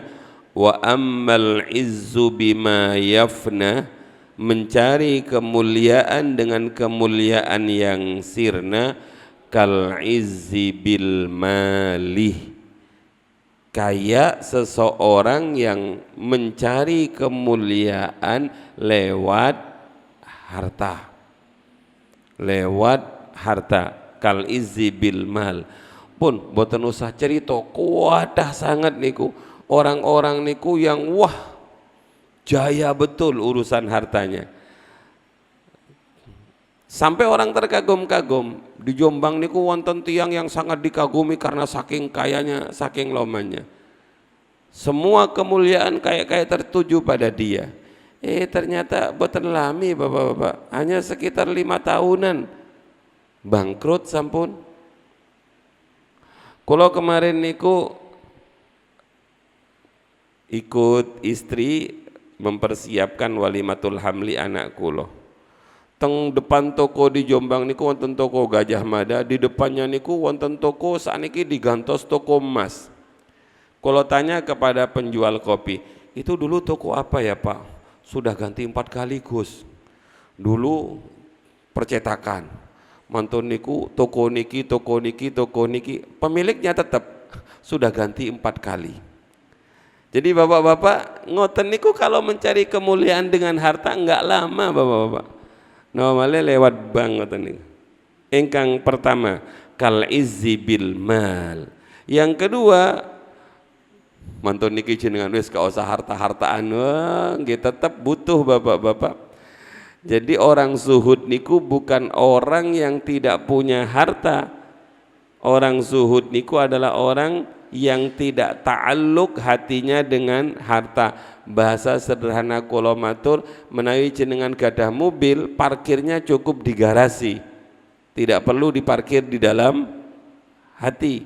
Wa ammal izzu bima yafna, mencari kemuliaan dengan kemuliaan yang sirna, kal izzi bil malih, kayak seseorang yang mencari kemuliaan lewat harta. lewat harta. Kal izzi bil mal pun boten usah cerita kuadah sangat niku orang-orang niku yang wah jaya betul urusan hartanya, sampai orang terkagum-kagum. Di Jombang niku wonten tiang yang sangat dikagumi karena saking kayanya, saking lomanya. Semua kemuliaan kayak tertuju pada dia. Ternyata boten lami bapak-bapak, hanya sekitar 5 tahunan bangkrut sampun. Kalau kemarin niku ikut istri mempersiapkan walimatul hamli anak kulo. Teng depan toko di Jombang niku wonten toko Gajah Mada, di depannya niku wonten toko saniki digantos toko emas. Kalau tanya kepada penjual kopi, itu dulu toko apa ya Pak? Sudah ganti 4 kali Gus. Dulu percetakan, mantun niku toko niki, pemiliknya tetap sudah ganti 4 kali. Jadi bapak-bapak ngoten niku kalau mencari kemuliaan dengan harta enggak lama bapak-bapak. Normalnya lewat bank ngoten niku. Ingkang pertama kal izzi bil mal. Yang kedua mantun niki jenengan wis gak usah harta-hartaan, nggih tetep butuh bapak-bapak. Jadi orang zuhud niku bukan orang yang tidak punya harta. Orang zuhud niku adalah orang yang tidak ta'alluq hatinya dengan harta. Bahasa sederhana kula matur, menawi jenengan gadah mobil, parkirnya cukup di garasi. Tidak perlu diparkir di dalam hati.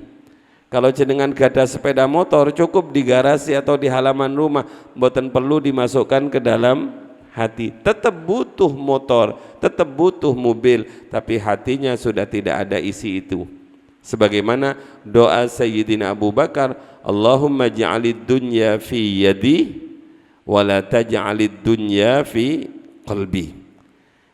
Kalau jenengan gadah sepeda motor, cukup di garasi atau di halaman rumah, mboten perlu dimasukkan ke dalam hati. Tetap butuh motor, tetap butuh mobil, tapi hatinya sudah tidak ada isi itu. Sebagaimana doa Sayyidina Abu Bakar, Allahumma ja'alid dunya fi yadi wa la taj'alid dunya fi qalbi.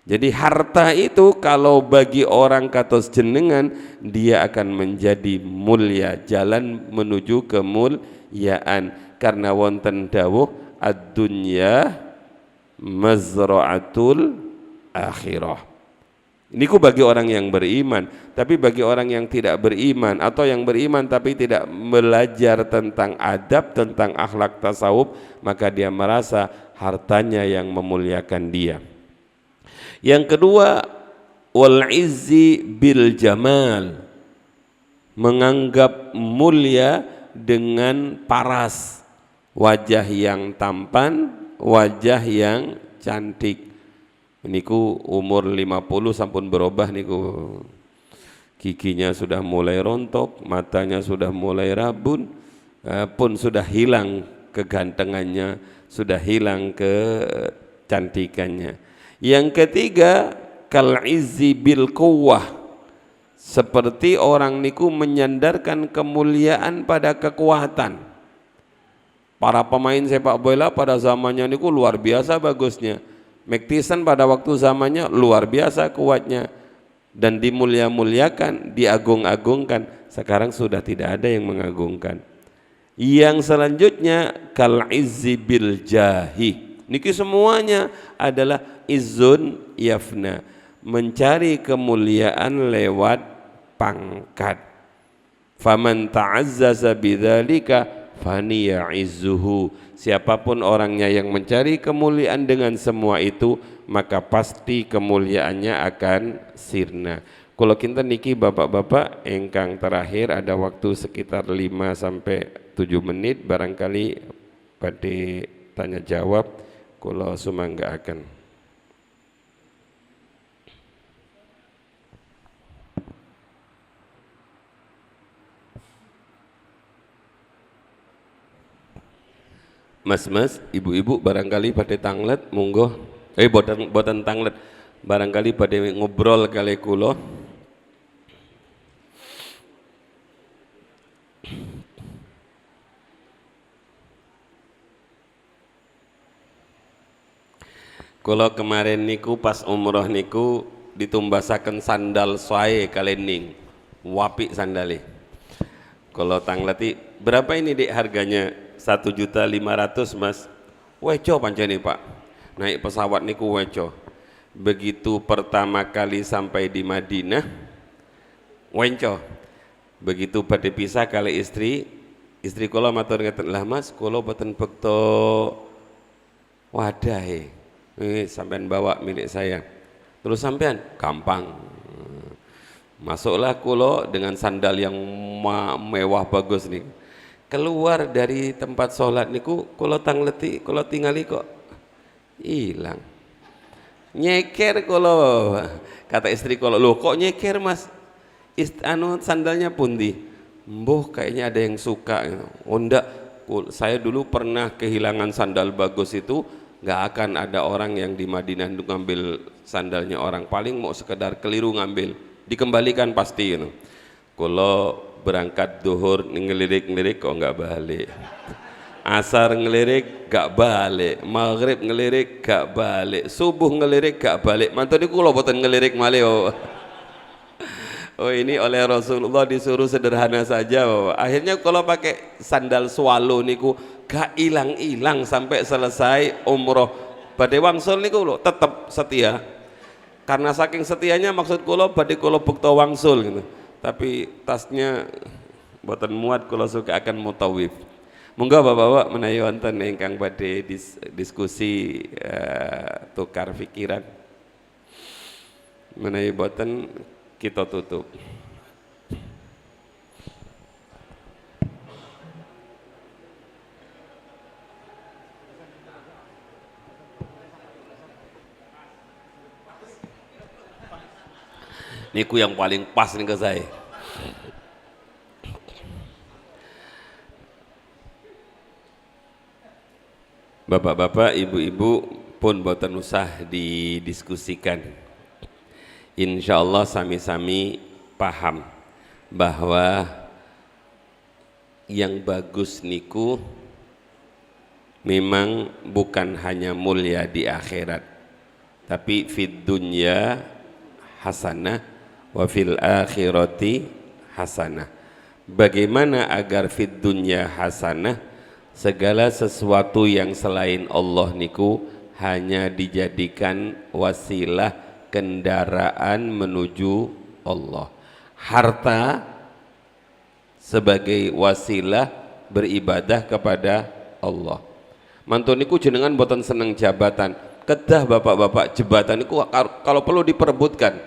Jadi harta itu kalau bagi orang katos jenengan, dia akan menjadi mulia, jalan menuju kemuliaan. Karena wonten dawuh ad-dunya mazra'atul akhirah. Ini ku bagi orang yang beriman, tapi bagi orang yang tidak beriman atau yang beriman tapi tidak belajar tentang adab, tentang akhlak tasawuf, maka dia merasa hartanya yang memuliakan dia. Yang kedua, wal izzi bil jamal, menganggap mulia dengan paras, wajah yang tampan, wajah yang cantik. Niku umur 50 sampun berubah niku, giginya sudah mulai rontok, matanya sudah mulai rabun, pun sudah hilang kegantengannya, sudah hilang kecantikannya. Yang ketiga, kal izzi bil quwwah, seperti orang niku menyandarkan kemuliaan pada kekuatan. Para pemain sepak bola pada zamannya niku luar biasa bagusnya. Mike Tyson pada waktu zamannya luar biasa kuatnya dan dimulia-muliakan, diagung-agungkan. Sekarang sudah tidak ada yang mengagungkan. Yang selanjutnya kal izzi bil jahi. Niki semuanya adalah izun yafna, mencari kemuliaan lewat pangkat. Faman ta'azzaza bidzalika faniya izzuhu. Siapapun orangnya yang mencari kemuliaan dengan semua itu, maka pasti kemuliaannya akan sirna. Kalau kita niki bapak-bapak engkang terakhir ada waktu sekitar 5 sampai 7 menit barangkali pada tanya jawab, kalau sumangga akan. Mas-mas, ibu-ibu barangkali pada tanglet monggo. Boten tanglet. Barangkali pada ngobrol kali kula. Kula kemarin niku pas umroh niku ditumbasaken sandal sae kalening. Wapi sandale. Kalau tangleti berapa ini Dik harganya? 1.500.000 Mas. Weco pancene Pak. Naik pesawat niku weco. begitu pertama kali sampai di Madinah wenco, begitu pada pisah kali istri kula matur ngeten, lah Mas kula boten bekto wadahe, sampean bawa milik saya. Terus sampean gampang, masuklah kula dengan sandal yang mewah bagus nih, keluar dari tempat sholat niku kula tangleti, kula tingali kok hilang. Nyeker kula, kata istri kula, loh kok nyeker Mas, sandalnya pundi? Mbuh kayaknya ada yang suka. Oh enggak, saya dulu pernah kehilangan sandal bagus itu, nggak akan ada orang yang di Madinah ngambil sandalnya orang, paling mau sekedar keliru ngambil, dikembalikan pasti gitu. Kalau berangkat duhur ngelirik-ngelirik kok nggak balik, asar ngelirik gak balik, maghrib ngelirik gak balik, subuh ngelirik gak balik, mantap niku kula boten ngelirik malih. Oh ini oleh Rasulullah disuruh sederhana saja. Akhirnya kalau pakai sandal swallow niku gak ilang-ilang sampai selesai umroh. Badhe wangsul niku lho tetap setia. Karena saking setianya maksud kula badhe kula bukta wangsul gitu. Tapi tasnya boten muat, kula suka akan mutawif. Monggo Bapak-bapak menawi wonten ingkang badhe diskusi tukar pikiran. Menawi boten kita tutup. Niku yang paling pas nih ke saya. Bapak-bapak, ibu-ibu pun boten usah didiskusikan. Insya Allah sami-sami paham bahwa yang bagus niku memang bukan hanya mulia di akhirat, tapi fid dunya hasanah wa fil akhirati hasanah. Bagaimana agar fid dunya hasanah? Segala sesuatu yang selain Allah niku hanya dijadikan wasilah, kendaraan menuju Allah. Harta sebagai wasilah beribadah kepada Allah. Mantun niku jenengan boten seneng jabatan, kedah bapak-bapak jabatan niku kalau perlu diperebutkan,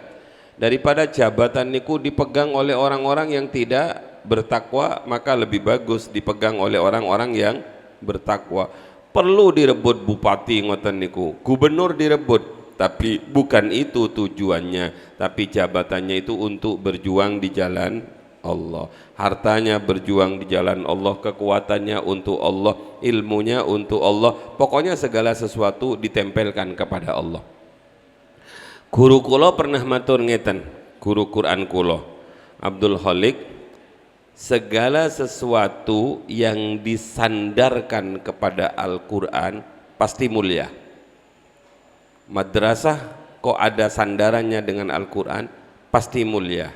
daripada jabatan niku dipegang oleh orang-orang yang tidak bertakwa, maka lebih bagus dipegang oleh orang-orang yang bertakwa. Perlu direbut bupati ngoten niku, gubernur direbut, tapi bukan itu tujuannya, tapi jabatannya itu untuk berjuang di jalan Allah, hartanya berjuang di jalan Allah, kekuatannya untuk Allah, ilmunya untuk Allah, pokoknya segala sesuatu ditempelkan kepada Allah. Guru kula pernah matur ngeten, guru Quran kula Abdul Khalik, segala sesuatu yang disandarkan kepada Al-Quran pasti mulia. Madrasah kok ada sandarannya dengan Al-Quran pasti mulia.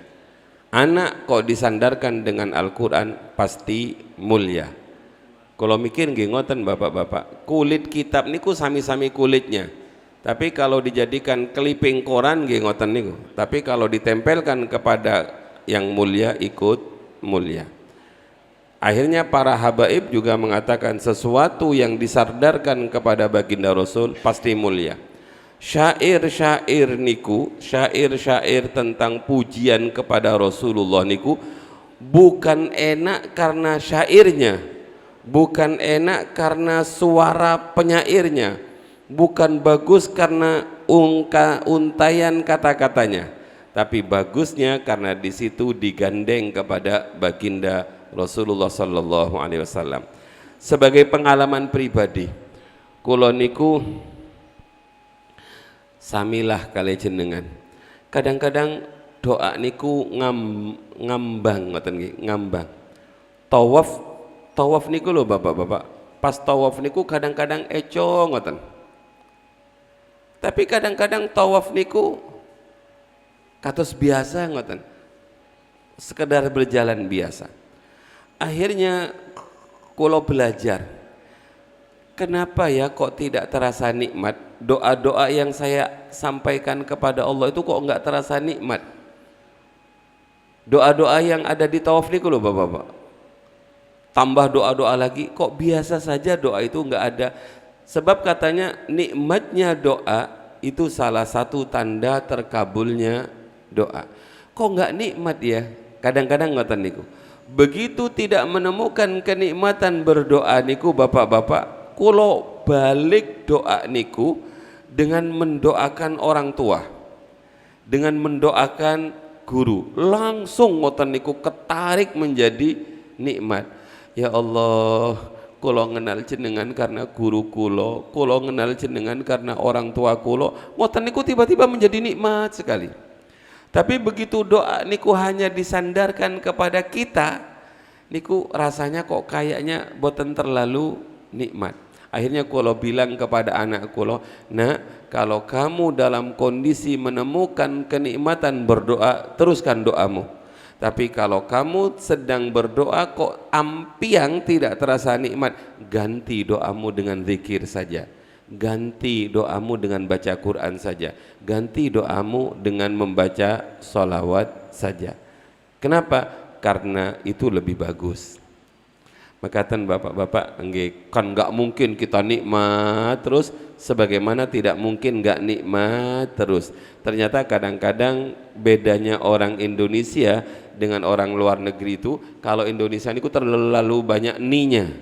Anak kok disandarkan dengan Al-Quran pasti mulia. Kalau mikir nggih ngoten bapak-bapak, kulit kitab niku sami-sami kulitnya, tapi kalau dijadikan keliping koran nggih ngoten niku, tapi kalau ditempelkan kepada yang mulia ikut mulia. Akhirnya para habaib juga mengatakan sesuatu yang disandarkan kepada baginda Rasul pasti mulia. Syair-syair niku, syair-syair tentang pujian kepada Rasulullah niku bukan enak karena syairnya, bukan enak karena suara penyairnya, bukan bagus karena untayan kata-katanya, tapi bagusnya karena di situ digandeng kepada baginda Rasulullah sallallahu alaihi wasallam. Sebagai pengalaman pribadi, kula niku samilah kali jenengan, kadang-kadang doa niku ngambang ngoten nggih, ngambang. Tawaf niku lho bapak-bapak, pas tawaf niku kadang-kadang eco ngoten. Tapi kadang-kadang tawaf niku kados biasa ngoten, sekedar berjalan biasa. Akhirnya kula belajar, kenapa ya kok tidak terasa nikmat? Doa-doa yang saya sampaikan kepada Allah itu kok enggak terasa nikmat? Doa-doa yang ada di tawaf niku loh Bapak-bapak. Tambah doa-doa lagi, kok biasa saja doa itu enggak ada. Sebab katanya nikmatnya doa itu salah satu tanda terkabulnya doa. Kok enggak nikmat ya? Kadang-kadang ngoten niku. Begitu tidak menemukan kenikmatan berdoa niku Bapak-bapak, kulo balik doa niku dengan mendoakan orang tua, dengan mendoakan guru, langsung ngoten niku ketarik menjadi nikmat. Ya Allah, kulo ngenal jenengan karena guru kulo ngenal jenengan karena orang tua kulo, ngoten niku tiba-tiba menjadi nikmat sekali. Tapi begitu doa niku hanya disandarkan kepada kita, niku rasanya kok kayaknya boten terlalu nikmat. Akhirnya kulo bilang kepada anak kulo, nak, kalau kamu dalam kondisi menemukan kenikmatan berdoa, teruskan doamu. Tapi kalau kamu sedang berdoa kok ampiang tidak terasa nikmat, ganti doamu dengan zikir saja, ganti doamu dengan baca Quran saja, ganti doamu dengan membaca sholawat saja. Kenapa? Karena itu lebih bagus. Makatan bapak-bapak, kan nggak mungkin kita nikmat terus, sebagaimana tidak mungkin nggak nikmat terus. Ternyata kadang-kadang bedanya orang Indonesia dengan orang luar negeri itu, kalau Indonesia ini terlalu banyak ninya,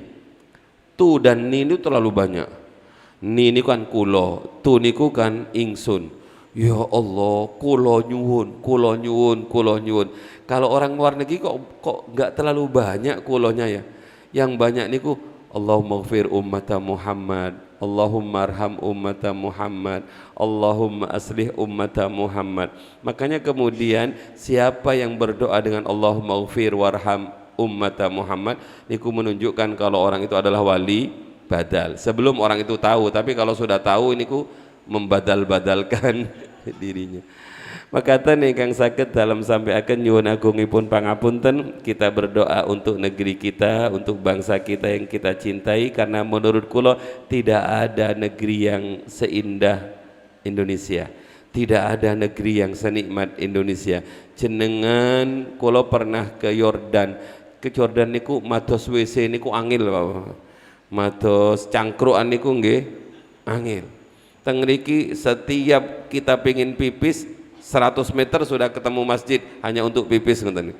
tu dan ni itu terlalu banyak. Ni ini kan kulo, tu niku kan ingsun. Ya Allah, kulo nyuwun, kulo nyuwun, kulo nyuwun. Kalau orang luar negeri kok nggak terlalu banyak kulonya ya. Yang banyak niku Allahumma ghfir ummata Muhammad, Allahumma arham ummata Muhammad, Allahumma aslih ummata Muhammad. Makanya kemudian siapa yang berdoa dengan Allahumma ghfir warham ummata Muhammad niku menunjukkan kalau orang itu adalah wali badal. Sebelum orang itu tahu, tapi kalau sudah tahu niku membadal-badalkan dirinya. Makatan ingkang saged dalam sampai akan nyuwun agungipun pangapunten, kita berdoa untuk negeri kita, untuk bangsa kita yang kita cintai, karena menurut kula tidak ada negeri yang seindah Indonesia, tidak ada negeri yang senikmat Indonesia. Jenengan kula pernah ke Yordan niku mados WC niku angil Bapak, mados cangkruan niku nggih angil. Teng mriki setiap kita pengin pipis 100 meter sudah ketemu masjid hanya untuk pipis ngoten.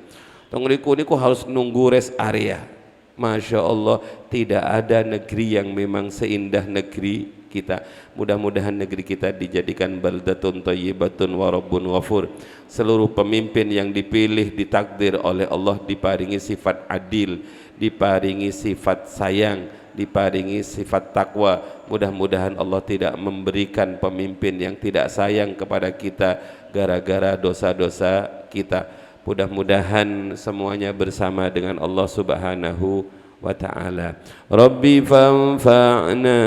Teng mriku niku harus nunggu rest area. Masya Allah, tidak ada negeri yang memang seindah negeri kita. Mudah-mudahan negeri kita dijadikan baldatun thayyibatun wa rabbun ghafur. Seluruh pemimpin yang dipilih ditakdir oleh Allah diparingi sifat adil, diparingi sifat sayang, diparingi sifat takwa. Mudah-mudahan Allah tidak memberikan pemimpin yang tidak sayang kepada kita gara-gara dosa-dosa kita. Mudah-mudahan semuanya bersama dengan Allah Subhanahu wa ta'ala. Rabbi fanfa'na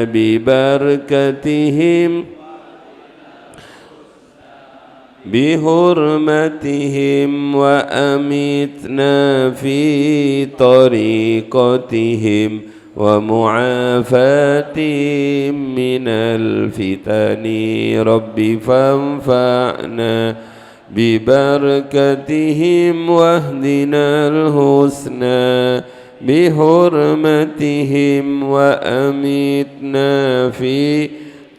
bi barakatihim bi hurmatihim wa amitna fi tariqatihim wa mu'afatihim minal fitani. Rabbi fanfa'na bi barakatihim wahdinal husna bi hurmatihim wa amitna fi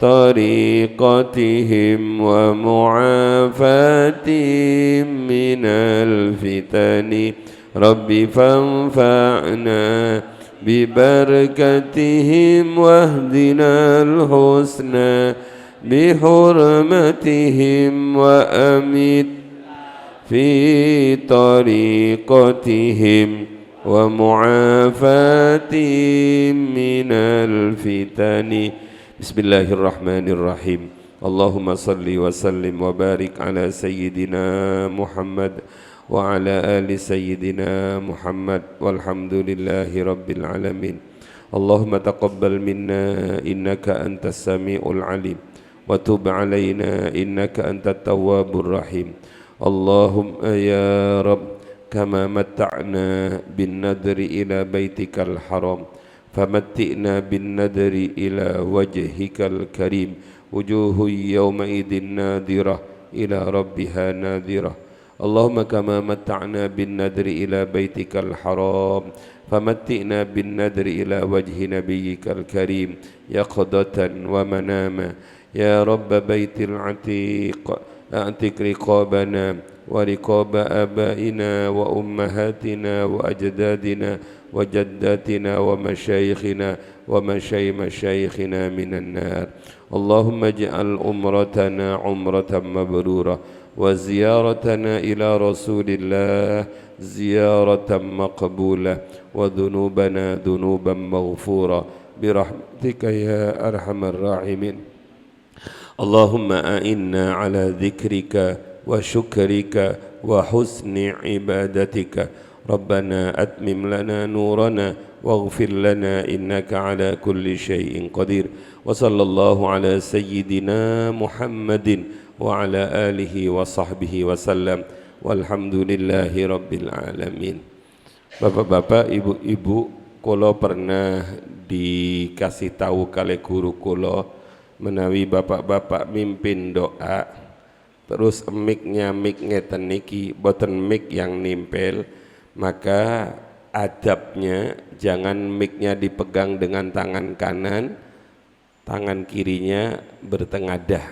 tariqatihim wa mu'afatihim minal fitani. Rabbi fanfa'na bi barakatihim wahdinal husna bi hurmatihim wa amit fi tariqatihim wa mu'afatihim minal fitani. Bismillahirrahmanirrahim. Allahumma salli wa sallim wa barik ala sayyidina Muhammad wa ala ali sayyidina Muhammad walhamdulillahi rabbil alamin. Allahumma taqabbal minna innaka antas sami'ul alim wa tub alaina innaka antat tawwabur rahim. Allahumma ya Rabb kama matta'na bin nadri ila baitikal haram فمتئنا بالنذر إلى وجهك الكريم وجوه يومئذ ناذرة إلى ربها ناذرة اللهم كما متعنا بالنذر إلى بيتك الحرام فمتئنا بالنذر إلى وجه نبيك الكريم يقظة ومناما يا رب بيت العتيق أعتق رقابنا ورقاب آبائنا وأمهاتنا وأجدادنا وجداتنا ومشايخنا مشايخنا من النار اللهم اجعل عمرتنا عمرة مبرورة وزيارتنا إلى رسول الله زيارة مقبولة وذنوبنا ذنوبا مغفورة برحمتك يا أرحم الراحمين اللهم أعنا على ذكرك وشكرك وحسن عبادتك ربنا أتمم لنا نورنا واغفر لنا إنك على كل شيء قدير وصلى الله على سيدنا محمد وعلى آله وصحبه وسلم والحمد لله رب العالمين. Bapak-bapak, ibu-ibu, kula pernah dikasih tahu kali guru kula menawi bapak-bapak mimpin doa terus mik ngeten niki boten mik yang nimpel, maka adabnya jangan miknya dipegang dengan tangan kanan, tangan kirinya bertengadah.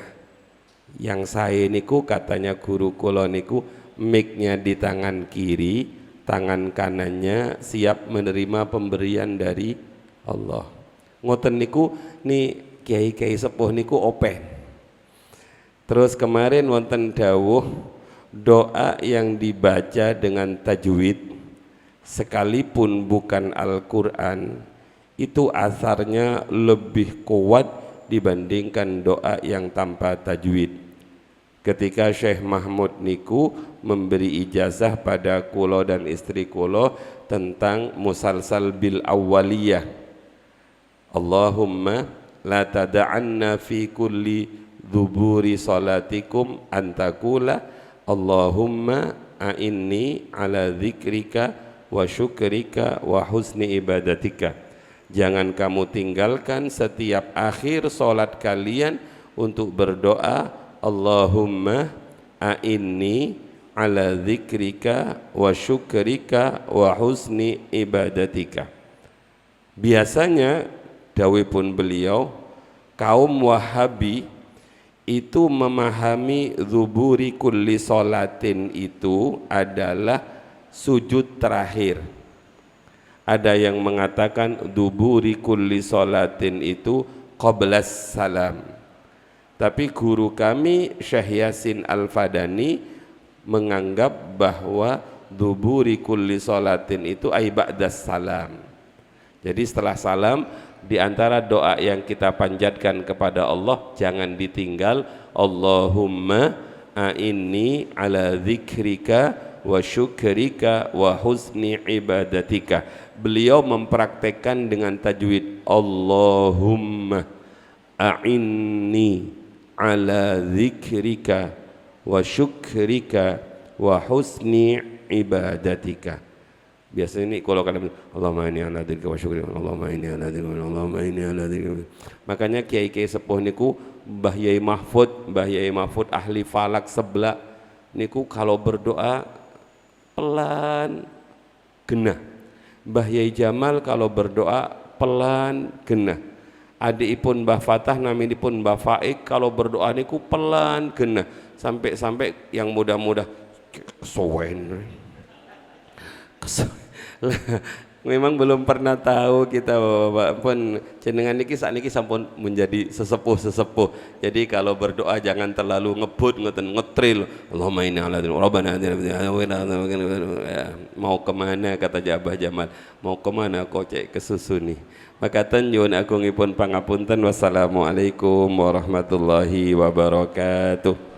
Yang saya niku katanya guru kula niku miknya di tangan kiri, tangan kanannya siap menerima pemberian dari Allah. Ngoten niku ni kiai-kiai sepuh niku open. Terus kemarin wonten dawuh doa yang dibaca dengan tajwid sekalipun bukan Al-Qur'an itu asarnya lebih kuat dibandingkan doa yang tanpa tajwid. Ketika Syekh Mahmud niku memberi ijazah pada kulo dan istri kulo tentang musalsal bil awwaliyah, Allahumma la tada'anna fi kulli dhuburi salatikum antakula Allahumma a'inni ala dzikrika wa syukrika wa husni ibadatika. Jangan kamu tinggalkan setiap akhir salat kalian untuk berdoa Allahumma a'inni ala dzikrika wa syukrika wa husni ibadatika. Biasanya dawuhipun beliau, kaum Wahabi itu memahami dzuburi kulli salatin itu adalah sujud terakhir. Ada yang mengatakan dzuburi kulli salatin itu qablas salam. Tapi guru kami Syekh Yasin Al-Fadani menganggap bahwa dzuburi kulli salatin itu ai ba'das salam. Jadi setelah salam, di antara doa yang kita panjatkan kepada Allah jangan ditinggal Allahumma a'inni ala dzikrika wa syukrika wa husni ibadatika. Beliau mempraktekkan dengan tajwid Allahumma a'inni ala dzikrika wa syukrika wa husni ibadatika. Biasanya ini kalau kalian Allahumma inni ala dzikrika wa syukrika Allahumma inni ala dzikrika Allahumma inni ala dzikrika. Makanya kiai-kiai sepuh niku Mbah Yai Mahfud ahli falak sebelah niku kalau berdoa pelan genah. Mbah Yai Jamal kalau berdoa pelan genah. Adikipun Mbah Fatah naminipun Mbah Faik kalau berdoa niku pelan genah sampai yang mudah-mudah kesuwen. Memang belum pernah tahu kita Bapak pun jenengan niki sakniki sampun menjadi sesepuh. Jadi kalau berdoa jangan terlalu ngebut ngetril. Allahumma inna ala rabbana mau kemana kata Abah Jamal, mau kemana kok cek ke susu nih. Makaten nyuwun agungipun pangapunten. Wassalamualaikum warahmatullahi wabarakatuh.